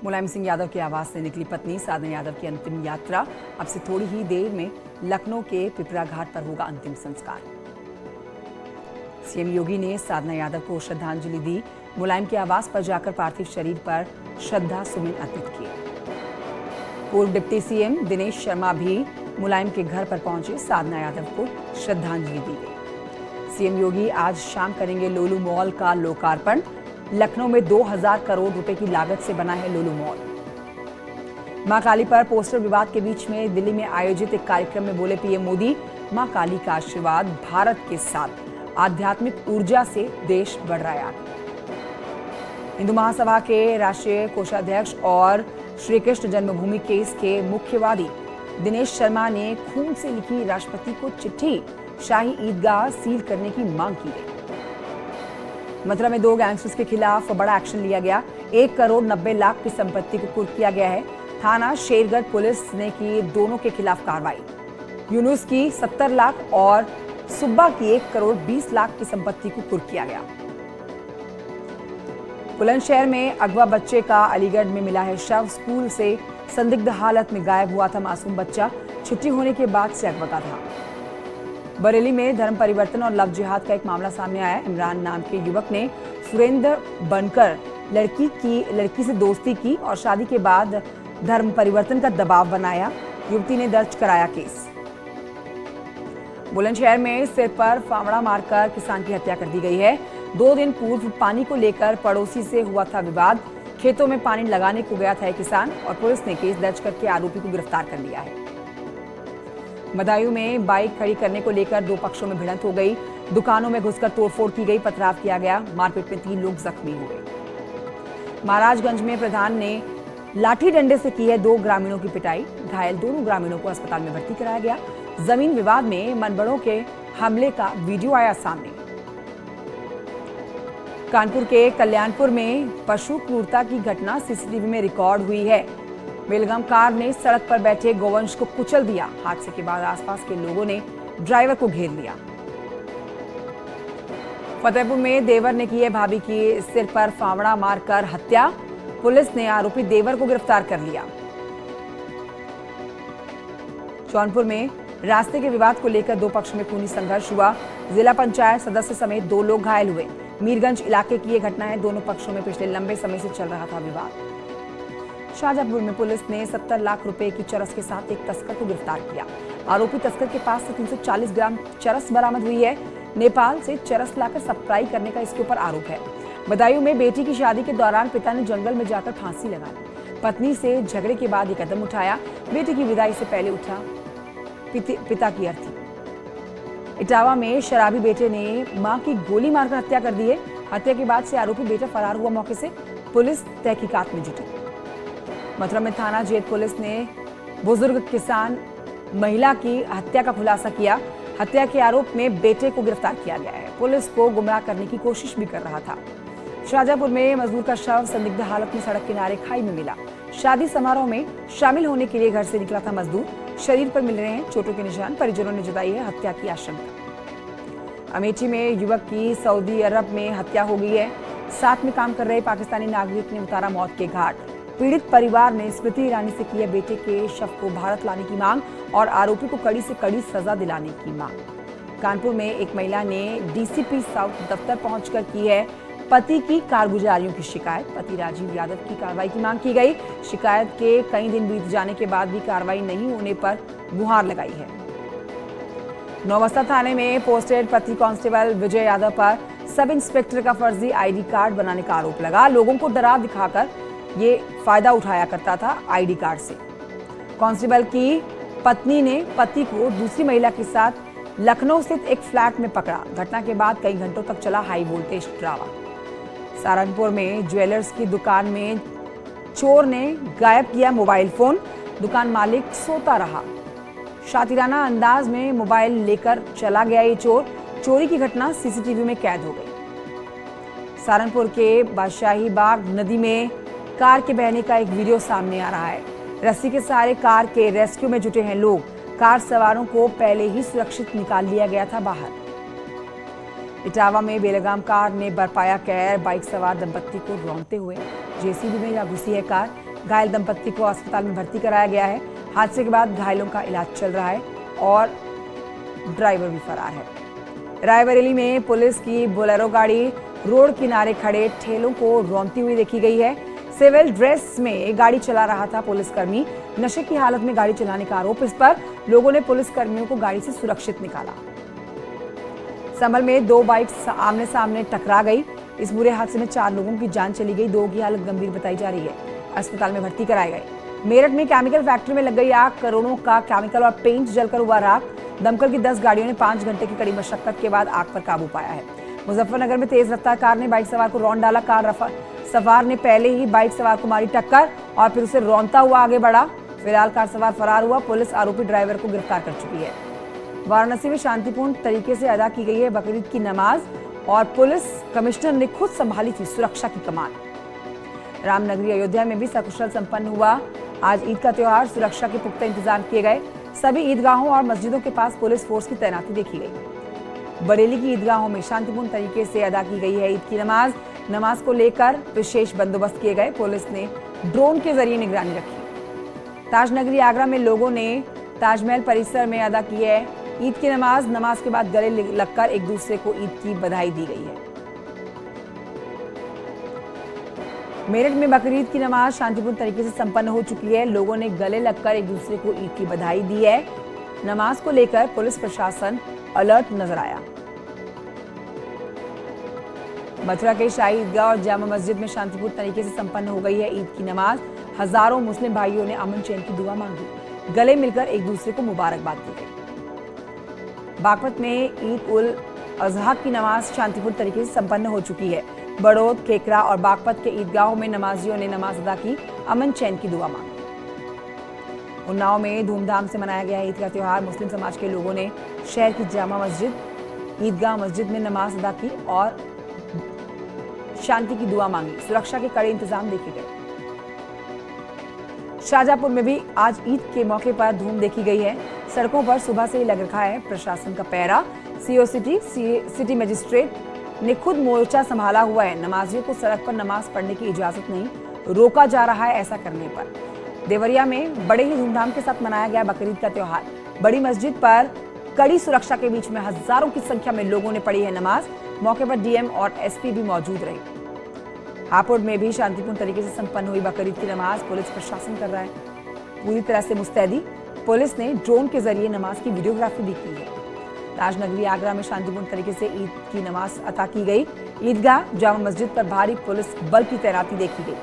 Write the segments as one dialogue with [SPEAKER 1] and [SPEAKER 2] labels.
[SPEAKER 1] मुलायम सिंह यादव के आवास से निकली पत्नी साधना यादव की अंतिम यात्रा। अब से थोड़ी ही देर में लखनऊ के पिपरा घाट पर होगा अंतिम संस्कार। सीएम योगी ने साधना यादव को श्रद्धांजलि दी। मुलायम के आवास पर जाकर पार्थिव शरीर पर श्रद्धा सुमन अर्पित किए। पूर्व डिप्टी सीएम दिनेश शर्मा भी मुलायम के घर पर पहुंचे। साधना यादव को श्रद्धांजलि दी गई। सीएम योगी आज शाम करेंगे लोलू मॉल का लोकार्पण। लखनऊ में 2000 करोड़ रुपए की लागत से बना है लोलू मॉल। मां काली पर पोस्टर विवाद के बीच में दिल्ली में आयोजित एक कार्यक्रम में बोले पीएम मोदी, मां काली का आशीर्वाद भारत के साथ, आध्यात्मिक ऊर्जा से देश बढ़ रहा है आगे। हिंदू महासभा के राष्ट्रीय कोषाध्यक्ष और श्री कृष्ण जन्मभूमि केस के मुख्यवादी दिनेश शर्मा ने खून से लिखी राष्ट्रपति को चिट्ठी शाही ईदगाह सील करने की मांग की गई। मथुरा में 2 गैंगस्टर्स के खिलाफ बड़ा एक्शन लिया गया। 1 करोड़ 90 लाख की संपत्ति को कुर्क किया गया है। थाना शेरगढ़ पुलिस ने की दोनों के खिलाफ कार्रवाई। यूनुस की 70 लाख और सुब्बा की 1 करोड़ 20 लाख की संपत्ति को कुर्क किया गया। बुलंदशहर में अगवा बच्चे का अलीगढ़ में मिला है शव। स्कूल से संदिग्ध हालत में गायब हुआ था मासूम बच्चा। छुट्टी होने के बाद से अगवा था। बरेली में धर्म परिवर्तन और लव जिहाद का एक मामला सामने आया। इमरान नाम के युवक ने सुरेंद्र बनकर लड़की से दोस्ती की और शादी के बाद धर्म परिवर्तन का दबाव बनाया। युवती ने दर्ज कराया केस। बुलंदशहर में सिर पर फावड़ा मारकर किसान की हत्या कर दी गई है। 2 दिन पूर्व पानी को लेकर पड़ोसी से हुआ था विवाद। खेतों में पानी लगाने को गया था एक किसान और पुलिस ने केस दर्ज करके आरोपी को गिरफ्तार कर लिया है। बदायूं में बाइक खड़ी करने को लेकर 2 पक्षों में भिड़ंत हो गई। दुकानों में घुसकर तोड़फोड़ की गई, पथराव किया गया। मारपीट में 3 लोग जख्मी हुए। महाराजगंज में प्रधान ने लाठी डंडे से की है 2 ग्रामीणों की पिटाई। घायल दोनों ग्रामीणों को अस्पताल में भर्ती कराया गया। जमीन विवाद में मनबड़ों के हमले का वीडियो आया सामने। कानपुर के कल्याणपुर में पशु क्रूरता की घटना सीसीटीवी में रिकॉर्ड हुई है। बेलगाम कार ने सड़क पर बैठे गोवंश को कुचल दिया। हादसे के बाद आसपास के लोगों ने ड्राइवर को घेर लिया। फतेहपुर में देवर ने की है भाभी की सिर पर फावड़ा मारकर हत्या। पुलिस ने आरोपी देवर को गिरफ्तार कर लिया। जौनपुर में रास्ते के विवाद को लेकर 2 पक्ष में खूनी संघर्ष हुआ। जिला पंचायत सदस्य समेत 2 लोग घायल हुए। मीरगंज इलाके की यह घटना है। दोनों पक्षों में पिछले लंबे समय से चल रहा था विवाद। शाहजहांपुर में पुलिस ने 70 लाख रुपए की चरस के साथ एक तस्कर को गिरफ्तार किया। आरोपी तस्कर के पास से 340 ग्राम चरस बरामद हुई है। नेपाल से चरस लाकर सप्लाई करने का इसके ऊपर आरोप है। बदायूं में बेटी की शादी के दौरान पिता ने जंगल में जाकर फांसी लगा ली। पत्नी से झगड़े के बाद ये कदम उठाया। बेटी की विदाई से पहले उठा पिता की अर्थी। इटावा में शराबी बेटे ने मां की गोली मारकर हत्या कर दी है। हत्या के बाद से आरोपी बेटा फरार हुआ। मौके से पुलिस तहकीकात में जुटी। मथुरा में थाना जेत पुलिस ने बुजुर्ग किसान महिला की हत्या का खुलासा किया। हत्या के आरोप में बेटे को गिरफ्तार किया गया है। पुलिस को गुमराह करने की कोशिश भी कर रहा था। शाहजहांपुर में मजदूर का शव संदिग्ध हालत में सड़क किनारे खाई में मिला। शादी समारोह में शामिल होने के लिए घर से निकला था मजदूर। शरीर पर मिल रहे हैं चोटों के निशान। परिजनों ने जताई है हत्या की आशंका। अमेठी में युवक की सऊदी अरब में हत्या हो गई है। साथ में काम कर रहे पाकिस्तानी नागरिक ने उतारा मौत के घाट। पीड़ित परिवार ने स्मृति ईरानी से की है बेटे के शव को भारत लाने की मांग और आरोपी को कड़ी से कड़ी सजा दिलाने की मांग। कानपुर में एक महिला ने डीसीपी साउथ दफ्तर पहुंचकर की है पति की कारगुजारियों की शिकायत। पति राजीव यादव की कार्रवाई की मांग की गई। शिकायत के कई दिन बीत जाने के बाद भी कार्रवाई नहीं होने पर गुहार लगाई है। नौबस्ता थाने में पोस्टेड पति कांस्टेबल विजय यादव पर सब इंस्पेक्टर का फर्जी आईडी कार्ड बनाने का आरोप लगा। लोगों को डरा दिखाकर ये फायदा उठाया करता था आईडी कार्ड से। कांस्टेबल की पत्नी ने पति को दूसरी महिला के साथ लखनऊ स्थित एक फ्लैट में पकड़ा। घटना के बाद कई घंटों तक चला हाई वोल्टेज ड्रामा। सहारनपुर में ज्वेलर्स की दुकान में चोर ने गायब किया मोबाइल फोन। दुकान मालिक सोता रहा। शातिराना अंदाज में मोबाइल लेकर चला गया ये चोर। चोरी की घटना सीसीटीवी में कैद हो गई। सहारनपुर के बादशाही बाग नदी में कार के बहने का एक वीडियो सामने आ रहा है। रस्सी के सहारे कार के रेस्क्यू में जुटे हैं लोग। कार सवारों को पहले ही सुरक्षित निकाल लिया गया था बाहर। इटावा में बेलगाम कार ने बरपाया कहर। बाइक सवार दंपत्ति को रौंदते हुए जेसीबी में जा घुसी है कार। घायल दंपत्ति को अस्पताल में भर्ती कराया गया है। हादसे के बाद घायलों का इलाज चल रहा है और ड्राइवर भी फरार है। रायबरेली में पुलिस की बोलेरो गाड़ी रोड किनारे खड़े ठेलों को रौंदती हुई देखी गई है। सिविल ड्रेस में गाड़ी चला रहा था पुलिसकर्मी, नशे की हालत में गाड़ी चलाने का आरोप। इस पर लोगों ने पुलिसकर्मियों को गाड़ी से सुरक्षित निकाला। संभल में 2 बाइक्स आमने सामने टकरा गई। इस बुरे हादसे में 4 लोगों की जान चली गई, 2 की हालत गंभीर बताई जा रही है, अस्पताल में भर्ती कराए गए। मेरठ में केमिकल फैक्ट्री में लग गई आग, करोड़ों का केमिकल और पेंट जलकर हुआ राख। दमकल की 10 गाड़ियों ने 5 घंटे की कड़ी मशक्कत के बाद आग पर काबू पाया है। मुजफ्फरनगर में तेज रफ्तार कार ने बाइक सवार को रौंद डाला। कार सवार ने पहले ही बाइक सवार को मारी टक्कर और फिर उसे रौंदता हुआ आगे बढ़ा। फिलहाल कार सवार फरार हुआ। पुलिस आरोपी ड्राइवर को गिरफ्तार कर चुकी है। वाराणसी में शांतिपूर्ण तरीके से अदा की गई है बकरीद की नमाज और पुलिस कमिश्नर ने खुद संभाली थी सुरक्षा की कमान। रामनगरी अयोध्या में भी सकुशल संपन्न हुआ आज ईद का त्योहार। सुरक्षा के पुख्ता इंतजाम किए गए। सभी ईदगाहों और मस्जिदों के पास पुलिस फोर्स की तैनाती देखी गई। बरेली की ईदगाहों में शांतिपूर्ण तरीके से अदा की गई है ईद की नमाज को लेकर विशेष बंदोबस्त किए गए। पुलिस ने ड्रोन के जरिए निगरानी रखी। ताजनगरी आगरा में लोगों ने ताजमहल परिसर में अदा की है ईद की नमाज के बाद गले लगकर एक दूसरे को ईद की बधाई दी गई है। मेरठ में बकरीद की नमाज शांतिपूर्ण तरीके से संपन्न हो चुकी है। लोगों ने गले लगकर एक दूसरे को ईद की बधाई दी है। नमाज को लेकर पुलिस प्रशासन अलर्ट नजर आया। मथुरा के शाही ईदगाह और जामा मस्जिद में शांतिपूर्ण तरीके से संपन्न हो गई है ईद की नमाज। हजारों मुस्लिम भाइयों ने अमन चैन की दुआ मांगी। गले मिलकर एक दूसरे को मुबारकबाद दी गई। बागपत में ईद उल अजहा की नमाज शांतिपूर्ण तरीके से संपन्न हो चुकी है। बड़ौद, केकरा और बागपत के ईदगाहों में नमाजियों ने नमाज अदा की, अमन चैन की दुआ मांगी। उन्नाव में धूमधाम से मनाया गया ईद का त्योहार। मुस्लिम समाज के लोगों ने शहर की जामा मस्जिद, ईदगाह मस्जिद में नमाज अदा की और शांति की दुआ मांगी। सुरक्षा के कड़े इंतजाम देखे गए। शाहजहांपुर में भी आज ईद के मौके पर धूम देखी गई है। सड़कों पर सुबह से ही लग रखा है प्रशासन का पहरा। सीओ सिटी मजिस्ट्रेट ने खुद मोर्चा संभाला हुआ है। नमाजियों को सड़क पर नमाज पढ़ने की इजाजत नहीं, रोका जा रहा है ऐसा करने पर। देवरिया में बड़े ही धूमधाम के साथ मनाया गया बकरीद का त्योहार। बड़ी मस्जिद पर कड़ी सुरक्षा के बीच में हजारों की संख्या में लोगों ने पढ़ी है नमाज। मौके पर डीएम और एसपी भी मौजूद रहे। हापुड़ में भी शांतिपूर्ण तरीके से संपन्न हुई बकरीद की नमाज। पुलिस प्रशासन कर रहा है पूरी तरह से मुस्तैदी। पुलिस ने ड्रोन के जरिए नमाज की वीडियोग्राफी भी की है। ताजनगरी आगरा में शांतिपूर्ण तरीके से ईद की नमाज अता की गई। ईदगाह जामा मस्जिद पर भारी पुलिस बल की तैनाती देखी गई।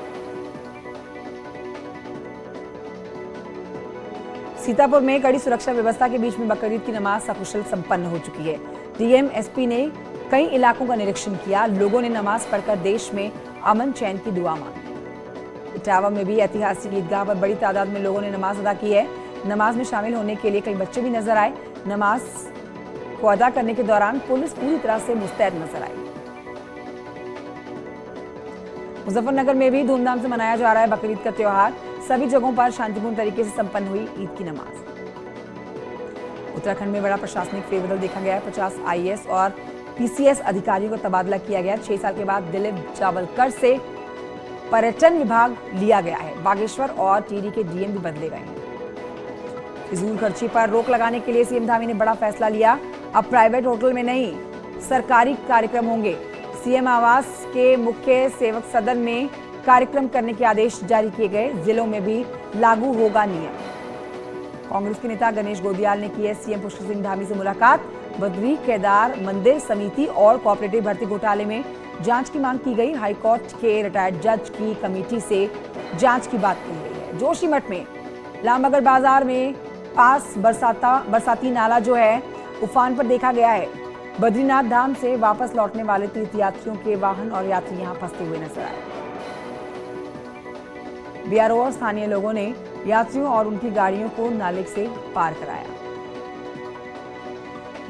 [SPEAKER 1] सीतापुर में कड़ी सुरक्षा व्यवस्था के बीच में बकरीद की नमाज सकुशल संपन्न हो चुकी है। डीएम एसपी ने कई इलाकों का निरीक्षण किया। लोगों ने नमाज पढ़कर देश में अमन चैन की दुआ मांगी। इटावा में भी ऐतिहासिक ईदगाह पर बड़ी तादाद में लोगों ने नमाज अदा की है। नमाज में शामिल होने के लिए कई बच्चे भी नजर आए। नमाज को अदा करने के दौरान पुलिस पूरी तरह से मुस्तैद नजर आई। मुजफ्फरनगर में भी धूमधाम से मनाया जा रहा है बकरीद का त्योहार। सभी जगहों पर शांतिपूर्ण तरीके से संपन्न हुई ईद की नमाज। उत्तराखंड में बड़ा प्रशासनिक फेरबदल देखा गया है। 50 आईएएस और पीसीएस अधिकारियों का तबादला किया गया। 6 साल के बाद दिलीप जावलकर से पर्यटन विभाग लिया गया है। बागेश्वर और टिहरी के डीएम भी बदले गए हैं। फिजूल खर्ची पर रोक लगाने के लिए सीएम धामी ने बड़ा फैसला लिया। अब प्राइवेट होटल में नहीं, सरकारी कार्यक्रम होंगे। सीएम आवास के मुख्य सेवक सदन में कार्यक्रम करने के आदेश जारी किए गए। जिलों में भी लागू होगा नियम। कांग्रेस के नेता गणेश गोदियाल ने की है सीएम पुष्कर सिंह धामी से मुलाकात। बद्री केदार मंदिर समिति और कोऑपरेटिव भर्ती घोटाले में जांच की मांग की गई। हाईकोर्ट के रिटायर्ड जज की कमेटी से जांच की बात की गई है। जोशीमठ में लामबगड़ बाजार में पास बरसाती नाला जो है उफान पर देखा गया है। बद्रीनाथ धाम से वापस लौटने वाले तीर्थयात्रियों के वाहन और यात्री यहां फंसते हुए नजर आए। बीआरओ और स्थानीय लोगों ने यात्रियों और उनकी गाड़ियों को नाले से पार कराया।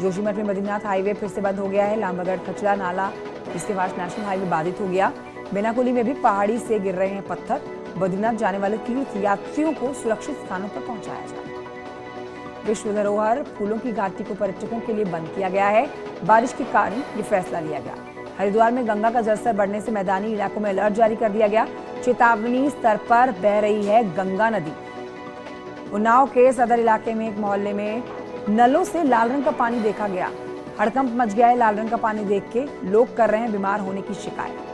[SPEAKER 1] जोशीमठ में बद्रीनाथ हाईवे फिर से बंद हो गया है। लामबगड़ खचरा नाला जिसके पास नेशनल हाईवे बाधित हो गया। बेनाकुली में भी पहाड़ी से गिर रहे हैं पत्थर। बद्रीनाथ जाने वाले तीर्थ यात्रियों को सुरक्षित स्थानों पर पहुंचाया जाए। विश्व धरोहर फूलों की घाटी को पर्यटकों के लिए बंद किया गया है। बारिश के कारण ये फैसला लिया गया। हरिद्वार में गंगा का जलस्तर बढ़ने से मैदानी इलाकों में अलर्ट जारी कर दिया गया। चेतावनी स्तर पर बह रही है गंगा नदी। उन्नाव के सदर इलाके में एक मोहल्ले में नलों से लाल रंग का पानी देखा गया। हड़कंप मच गया है लाल रंग का पानी देख के। लोग कर रहे हैं बीमार होने की शिकायत।